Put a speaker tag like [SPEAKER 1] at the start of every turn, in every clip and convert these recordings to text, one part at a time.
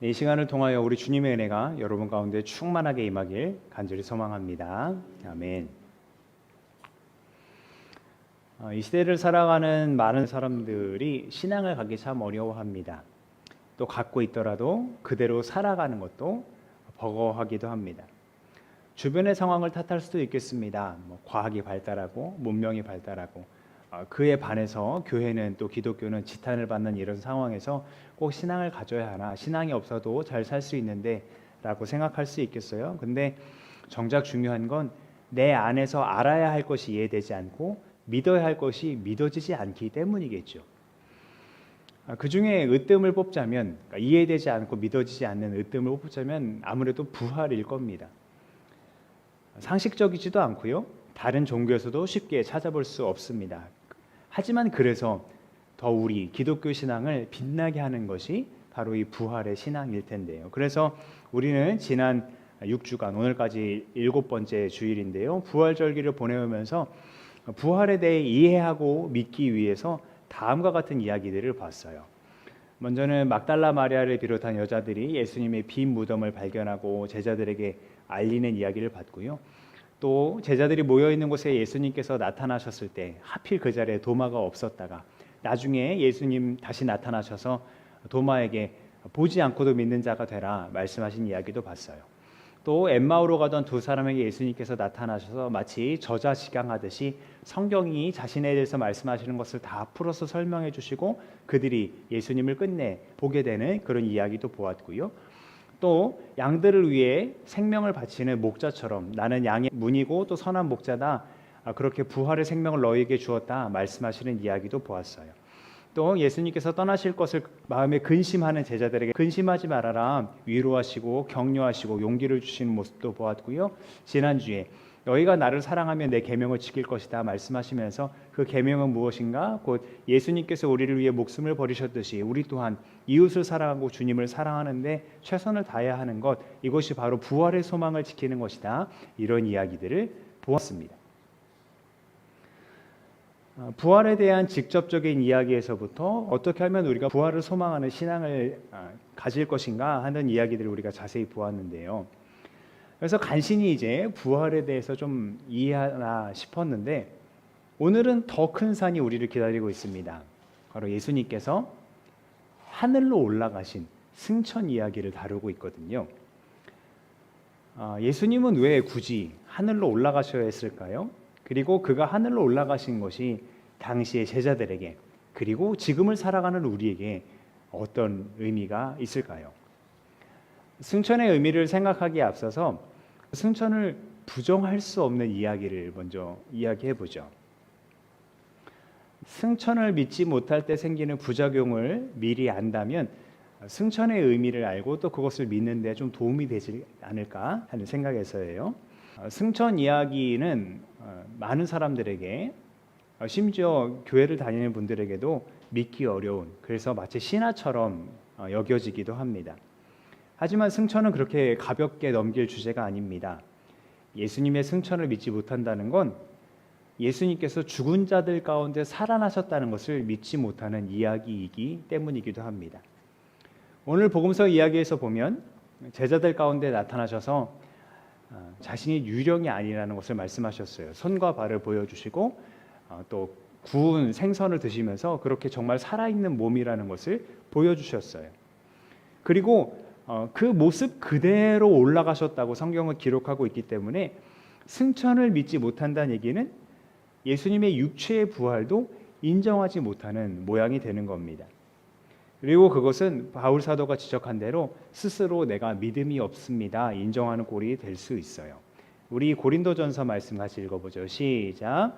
[SPEAKER 1] 이 시간을 통하여 우리 주님의 은혜가 여러분 가운데 충만하게 임하길 간절히 소망합니다. 아멘. 이 시대를 살아가는 많은 사람들이 신앙을 갖기 참 어려워합니다. 또 갖고 있더라도 그대로 살아가는 것도 버거워하기도 합니다. 주변의 상황을 탓할 수도 있겠습니다. 과학이 발달하고 문명이 발달하고 그에 반해서 교회는 또 기독교는 지탄을 받는 이런 상황에서 꼭 신앙을 가져야 하나, 신앙이 없어도 잘 살 수 있는데 라고 생각할 수 있겠어요. 근데 정작 중요한 건 내 안에서 알아야 할 것이 이해되지 않고 믿어야 할 것이 믿어지지 않기 때문이겠죠. 그 중에 으뜸을 뽑자면, 그러니까 이해되지 않고 믿어지지 않는 으뜸을 뽑자면 아무래도 부활일 겁니다. 상식적이지도 않고요, 다른 종교에서도 쉽게 찾아볼 수 없습니다. 하지만 그래서 더 우리 기독교 신앙을 빛나게 하는 것이 바로 이 부활의 신앙일 텐데요. 그래서 우리는 지난 6주간 오늘까지 7번째 주일인데요, 부활절기를 보내오면서 부활에 대해 이해하고 믿기 위해서 다음과 같은 이야기들을 봤어요. 먼저는 막달라 마리아를 비롯한 여자들이 예수님의 빈 무덤을 발견하고 제자들에게 알리는 이야기를 봤고요. 또 제자들이 모여있는 곳에 예수님께서 나타나셨을 때 하필 그 자리에 도마가 없었다가 나중에 예수님 다시 나타나셔서 도마에게 보지 않고도 믿는 자가 되라 말씀하신 이야기도 봤어요. 또 엠마오로 가던 두 사람에게 예수님께서 나타나셔서 마치 저자지강하듯이 성경이 자신에 대해서 말씀하시는 것을 다 풀어서 설명해 주시고 그들이 예수님을 끝내 보게 되는 그런 이야기도 보았고요. 또 양들을 위해 생명을 바치는 목자처럼 나는 양의 문이고 또 선한 목자다, 그렇게 부활의 생명을 너희에게 주었다 말씀하시는 이야기도 보았어요. 또 예수님께서 떠나실 것을 마음에 근심하는 제자들에게 근심하지 말아라 위로하시고 격려하시고 용기를 주시는 모습도 보았고요. 지난주에 너희가 나를 사랑하면 내 계명을 지킬 것이다 말씀하시면서 그 계명은 무엇인가? 곧 예수님께서 우리를 위해 목숨을 버리셨듯이 우리 또한 이웃을 사랑하고 주님을 사랑하는데 최선을 다해야 하는 것, 이것이 바로 부활의 소망을 지키는 것이다. 이런 이야기들을 보았습니다. 부활에 대한 직접적인 이야기에서부터 어떻게 하면 우리가 부활을 소망하는 신앙을 가질 것인가 하는 이야기들을 우리가 자세히 보았는데요. 그래서 간신히 이제 부활에 대해서 좀 이해하나 싶었는데 오늘은 더 큰 산이 우리를 기다리고 있습니다. 바로 예수님께서 하늘로 올라가신 승천 이야기를 다루고 있거든요. 예수님은 왜 굳이 하늘로 올라가셔야 했을까요? 그리고 그가 하늘로 올라가신 것이 당시의 제자들에게 그리고 지금을 살아가는 우리에게 어떤 의미가 있을까요? 승천의 의미를 생각하기에 앞서서 승천을 부정할 수 없는 이야기를 먼저 이야기해 보죠. 승천을 믿지 못할 때 생기는 부작용을 미리 안다면 승천의 의미를 알고 또 그것을 믿는 데 좀 도움이 되지 않을까 하는 생각에서예요. 승천 이야기는 많은 사람들에게, 심지어 교회를 다니는 분들에게도 믿기 어려운, 그래서 마치 신화처럼 여겨지기도 합니다. 하지만 승천은 그렇게 가볍게 넘길 주제가 아닙니다. 예수님의 승천을 믿지 못한다는 건 예수님께서 죽은 자들 가운데 살아나셨다는 것을 믿지 못하는 이야기이기 때문이기도 합니다. 오늘 복음서 이야기에서 보면 제자들 가운데 나타나셔서 자신이 유령이 아니라는 것을 말씀하셨어요. 손과 발을 보여주시고 또 구운 생선을 드시면서 그렇게 정말 살아있는 몸이라는 것을 보여주셨어요. 그리고 그 모습 그대로 올라가셨다고 성경은 기록하고 있기 때문에 승천을 믿지 못한다는 얘기는 예수님의 육체의 부활도 인정하지 못하는 모양이 되는 겁니다. 그리고 그것은 바울 사도가 지적한 대로 스스로 내가 믿음이 없습니다 인정하는 꼴이 될 수 있어요. 우리 고린도전서 말씀 같이 읽어보죠. 시작.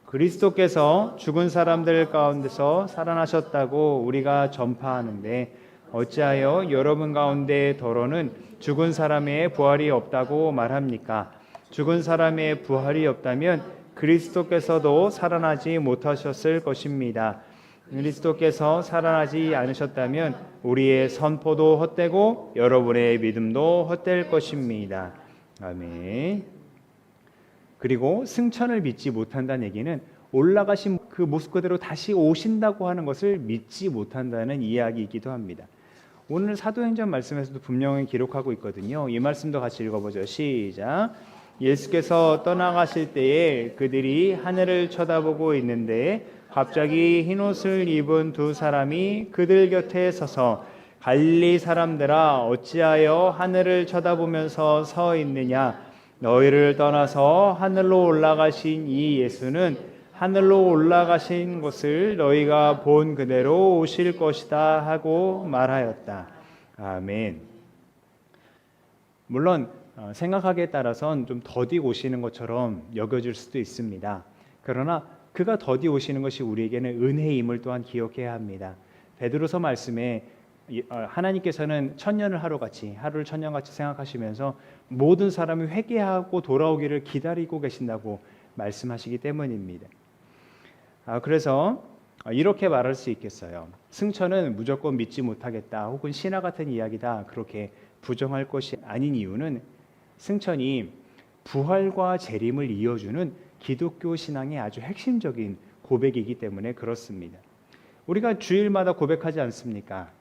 [SPEAKER 1] 그리스도께서 죽은 사람들 가운데서 살아나셨다고 우리가 전파하는데 어찌하여 여러분 가운데 더러는 죽은 사람의 부활이 없다고 말합니까? 죽은 사람의 부활이 없다면 그리스도께서도 살아나지 못하셨을 것입니다. 그리스도께서 살아나지 않으셨다면 우리의 선포도 헛되고 여러분의 믿음도 헛될 것입니다. 아멘. 그리고 승천을 믿지 못한다는 얘기는 올라가신 그 모습 그대로 다시 오신다고 하는 것을 믿지 못한다는 이야기이기도 합니다. 오늘 사도행전 말씀에서도 분명히 기록하고 있거든요. 이 말씀도 같이 읽어보죠. 시작. 예수께서 떠나가실 때에 그들이 하늘을 쳐다보고 있는데 갑자기 흰옷을 입은 두 사람이 그들 곁에 서서 갈릴리 사람들아 어찌하여 하늘을 쳐다보면서 서 있느냐 너희를 떠나서 하늘로 올라가신 이 예수는 하늘로 올라가신 곳을 너희가 본 그대로 오실 것이다 하고 말하였다. 아멘. 물론 생각하기에 따라선 좀 더디 오시는 것처럼 여겨질 수도 있습니다. 그러나 그가 더디 오시는 것이 우리에게는 은혜임을 또한 기억해야 합니다. 베드로서 말씀에 하나님께서는 천년을 하루같이, 하루를 천년같이 생각하시면서 모든 사람이 회개하고 돌아오기를 기다리고 계신다고 말씀하시기 때문입니다. 그래서 이렇게 말할 수 있겠어요. 승천은 무조건 믿지 못하겠다 혹은 신화 같은 이야기다 그렇게 부정할 것이 아닌 이유는 승천이 부활과 재림을 이어주는 기독교 신앙의 아주 핵심적인 고백이기 때문에 그렇습니다. 우리가 주일마다 고백하지 않습니까?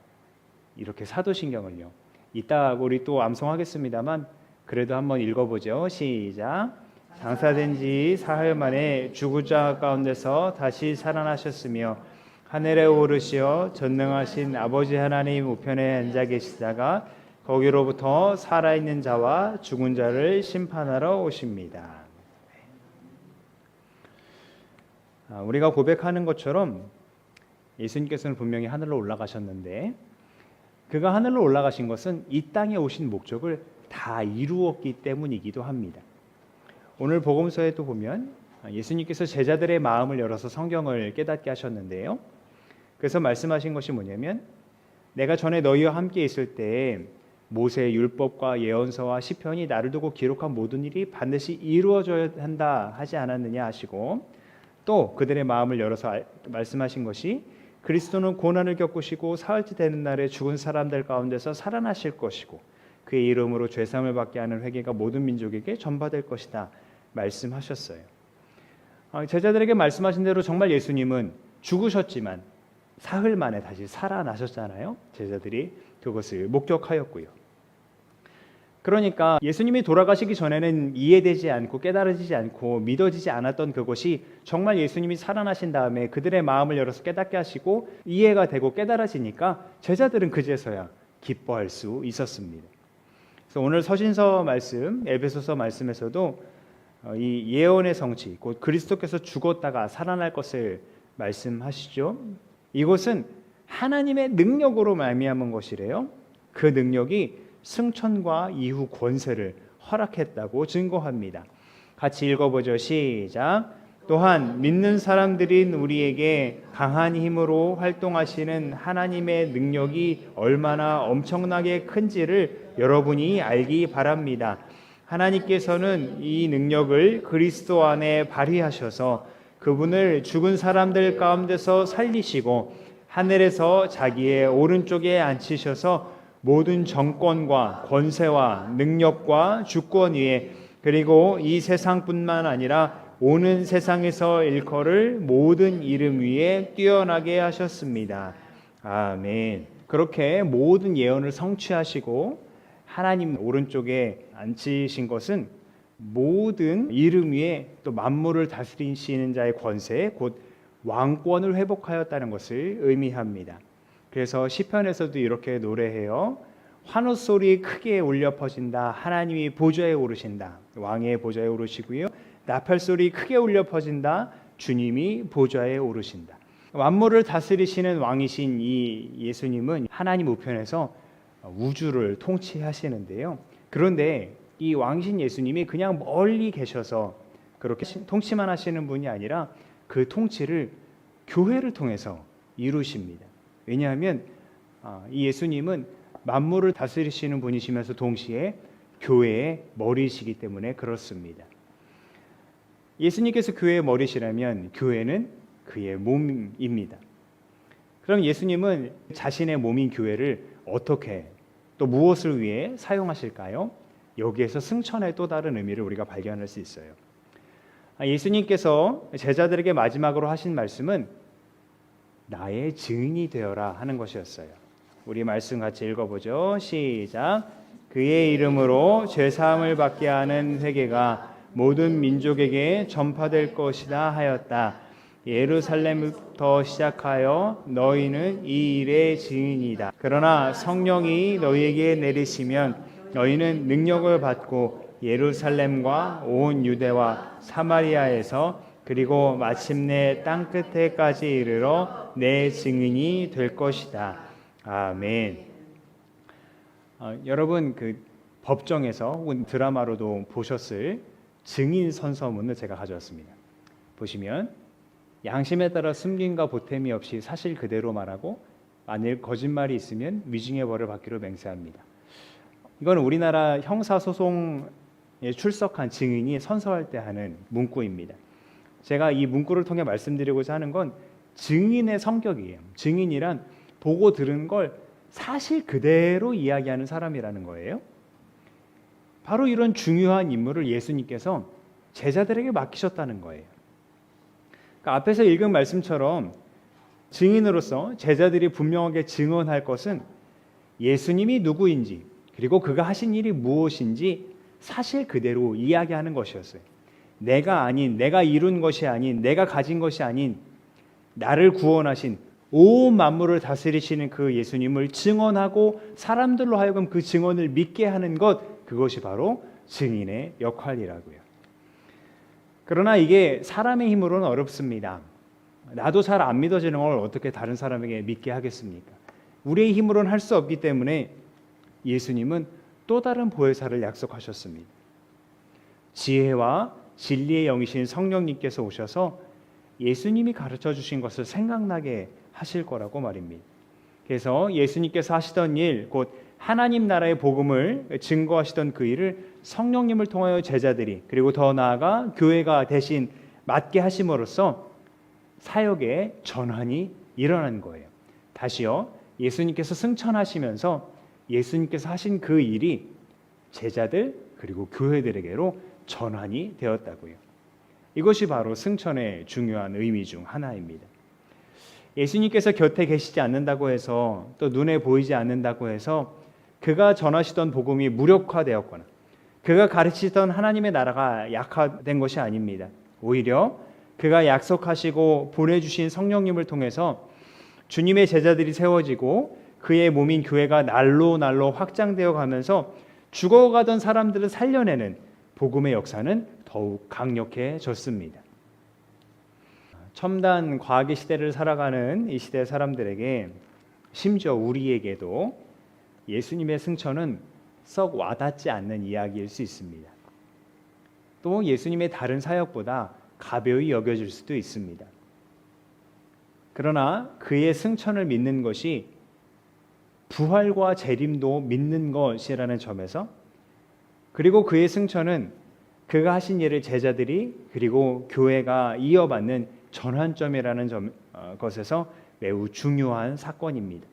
[SPEAKER 1] 이렇게 사도신경을요. 이따 우리 또 암송하겠습니다만 그래도 한번 읽어보죠. 시작. 장사된 지 사흘 만에 죽은 자 가운데서 다시 살아나셨으며 하늘에 오르시어 전능하신 아버지 하나님 우편에 앉아 계시다가 거기로부터 살아있는 자와 죽은 자를 심판하러 오십니다. 우리가 고백하는 것처럼 예수님께서는 분명히 하늘로 올라가셨는데 그가 하늘로 올라가신 것은 이 땅에 오신 목적을 다 이루었기 때문이기도 합니다. 오늘 복음서에도 보면 예수님께서 제자들의 마음을 열어서 성경을 깨닫게 하셨는데요. 그래서 말씀하신 것이 뭐냐면 내가 전에 너희와 함께 있을 때 모세의 율법과 예언서와 시편이 나를 두고 기록한 모든 일이 반드시 이루어져야 한다 하지 않았느냐 하시고 또 그들의 마음을 열어서 말씀하신 것이 그리스도는 고난을 겪으시고 사흘째 되는 날에 죽은 사람들 가운데서 살아나실 것이고 그의 이름으로 죄사함을 받게 하는 회개가 모든 민족에게 전파될 것이다 말씀하셨어요. 제자들에게 말씀하신 대로 정말 예수님은 죽으셨지만 사흘 만에 다시 살아나셨잖아요. 제자들이 그것을 목격하였고요. 그러니까 예수님이 돌아가시기 전에는 이해되지 않고 깨달아지지 않고 믿어지지 않았던 그것이 정말 예수님이 살아나신 다음에 그들의 마음을 열어서 깨닫게 하시고 이해가 되고 깨달아지니까 제자들은 그제서야 기뻐할 수 있었습니다. 그래서 오늘 서신서 말씀, 에베소서 말씀에서도 이 예언의 성취, 곧 그리스도께서 죽었다가 살아날 것을 말씀하시죠. 이것은 하나님의 능력으로 말미암은 것이래요. 그 능력이 승천과 이후 권세를 허락했다고 증거합니다. 같이 읽어보죠. 시작. 또한 믿는 사람들인 우리에게 강한 힘으로 활동하시는 하나님의 능력이 얼마나 엄청나게 큰지를 여러분이 알기 바랍니다. 하나님께서는 이 능력을 그리스도 안에 발휘하셔서 그분을 죽은 사람들 가운데서 살리시고 하늘에서 자기의 오른쪽에 앉히셔서 모든 정권과 권세와 능력과 주권 위에 그리고 이 세상뿐만 아니라 오는 세상에서 일컬을 모든 이름 위에 뛰어나게 하셨습니다. 아멘. 그렇게 모든 예언을 성취하시고 하나님 오른쪽에 앉히신 것은 모든 이름 위에 또 만물을 다스리시는 자의 권세 곧 왕권을 회복하였다는 것을 의미합니다. 그래서 시편에서도 이렇게 노래해요. 환호소리 크게 울려 퍼진다. 하나님이 보좌에 오르신다. 왕의 보좌에 오르시고요. 나팔소리 크게 울려 퍼진다. 주님이 보좌에 오르신다. 만물을 다스리시는 왕이신 이 예수님은 하나님 우편에서 우주를 통치하시는데요. 그런데 이 왕이신 예수님이 그냥 멀리 계셔서 그렇게 통치만 하시는 분이 아니라 그 통치를 교회를 통해서 이루십니다. 왜냐하면 이 예수님은 만물을 다스리시는 분이시면서 동시에 교회의 머리이시기 때문에 그렇습니다. 예수님께서 교회의 머리시라면 교회는 그의 몸입니다. 그럼 예수님은 자신의 몸인 교회를 어떻게 또 무엇을 위해 사용하실까요? 여기에서 승천의 또 다른 의미를 우리가 발견할 수 있어요. 예수님께서 제자들에게 마지막으로 하신 말씀은 나의 증인이 되어라 하는 것이었어요. 우리 말씀 같이 읽어보죠. 시작. 그의 이름으로 죄사함을 받게 하는 회개가 모든 민족에게 전파될 것이다 하였다. 예루살렘부터 시작하여 너희는 이 일의 증인이다. 그러나 성령이 너희에게 내리시면 너희는 능력을 받고 예루살렘과 온 유대와 사마리아에서 그리고 마침내 땅 끝에까지 이르러 내 증인이 될 것이다. 아멘. 여러분 그 법정에서 혹은 드라마로도 보셨을 증인 선서문을 제가 가져왔습니다. 보시면 양심에 따라 숨김과 보탬이 없이 사실 그대로 말하고 만일 거짓말이 있으면 위증의 벌을 받기로 맹세합니다. 이건 우리나라 형사소송에 출석한 증인이 선서할 때 하는 문구입니다. 제가 이 문구를 통해 말씀드리고자 하는 건 증인의 성격이에요. 증인이란 보고 들은 걸 사실 그대로 이야기하는 사람이라는 거예요. 바로 이런 중요한 임무를 예수님께서 제자들에게 맡기셨다는 거예요. 그러니까 앞에서 읽은 말씀처럼 증인으로서 제자들이 분명하게 증언할 것은 예수님이 누구인지 그리고 그가 하신 일이 무엇인지 사실 그대로 이야기하는 것이었어요. 내가 아닌, 내가 이룬 것이 아닌, 내가 가진 것이 아닌 나를 구원하신 온 만물을 다스리시는 그 예수님을 증언하고 사람들로 하여금 그 증언을 믿게 하는 것, 그것이 바로 증인의 역할이라고요. 그러나 이게 사람의 힘으로는 어렵습니다. 나도 잘 안 믿어지는 걸 어떻게 다른 사람에게 믿게 하겠습니까? 우리의 힘으로는 할 수 없기 때문에 예수님은 또 다른 보혜사를 약속하셨습니다. 지혜와 진리의 영이신 성령님께서 오셔서 예수님이 가르쳐 주신 것을 생각나게 하실 거라고 말입니다. 그래서 예수님께서 하시던 일, 곧 하나님 나라의 복음을 증거하시던 그 일을 성령님을 통하여 제자들이 그리고 더 나아가 교회가 대신 맡게 하심으로써 사역의 전환이 일어난 거예요. 다시요, 예수님께서 승천하시면서 예수님께서 하신 그 일이 제자들 그리고 교회들에게로 전환이 되었다고요. 이것이 바로 승천의 중요한 의미 중 하나입니다. 예수님께서 곁에 계시지 않는다고 해서 또 눈에 보이지 않는다고 해서 그가 전하시던 복음이 무력화되었거나 그가 가르치던 하나님의 나라가 약화된 것이 아닙니다. 오히려 그가 약속하시고 보내주신 성령님을 통해서 주님의 제자들이 세워지고 그의 몸인 교회가 날로 확장되어 가면서 죽어가던 사람들을 살려내는 복음의 역사는 더욱 강력해졌습니다. 첨단 과학의 시대를 살아가는 이 시대 사람들에게 심지어 우리에게도 예수님의 승천은 썩 와닿지 않는 이야기일 수 있습니다. 또 예수님의 다른 사역보다 가벼이 여겨질 수도 있습니다. 그러나 그의 승천을 믿는 것이 부활과 재림도 믿는 것이라는 점에서 그리고 그의 승천은 그가 하신 일을 제자들이 그리고 교회가 이어받는 전환점이라는 것에서 매우 중요한 사건입니다.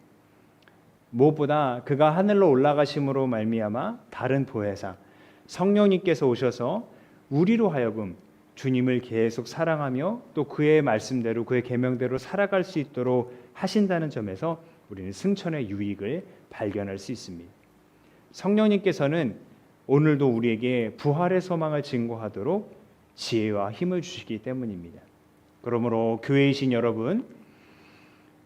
[SPEAKER 1] 무엇보다 그가 하늘로 올라가심으로 말미암아 다른 보혜사 성령님께서 오셔서 우리로 하여금 주님을 계속 사랑하며 또 그의 말씀대로 그의 계명대로 살아갈 수 있도록 하신다는 점에서 우리는 승천의 유익을 발견할 수 있습니다. 성령님께서는 오늘도 우리에게 부활의 소망을 증거하도록 지혜와 힘을 주시기 때문입니다. 그러므로 교회이신 여러분,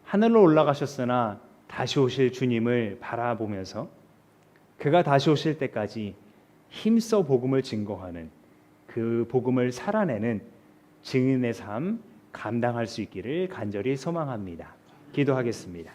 [SPEAKER 1] 하늘로 올라가셨으나 다시 오실 주님을 바라보면서 그가 다시 오실 때까지 힘써 복음을 증거하는 그 복음을 살아내는 증인의 삶 감당할 수 있기를 간절히 소망합니다. 기도하겠습니다.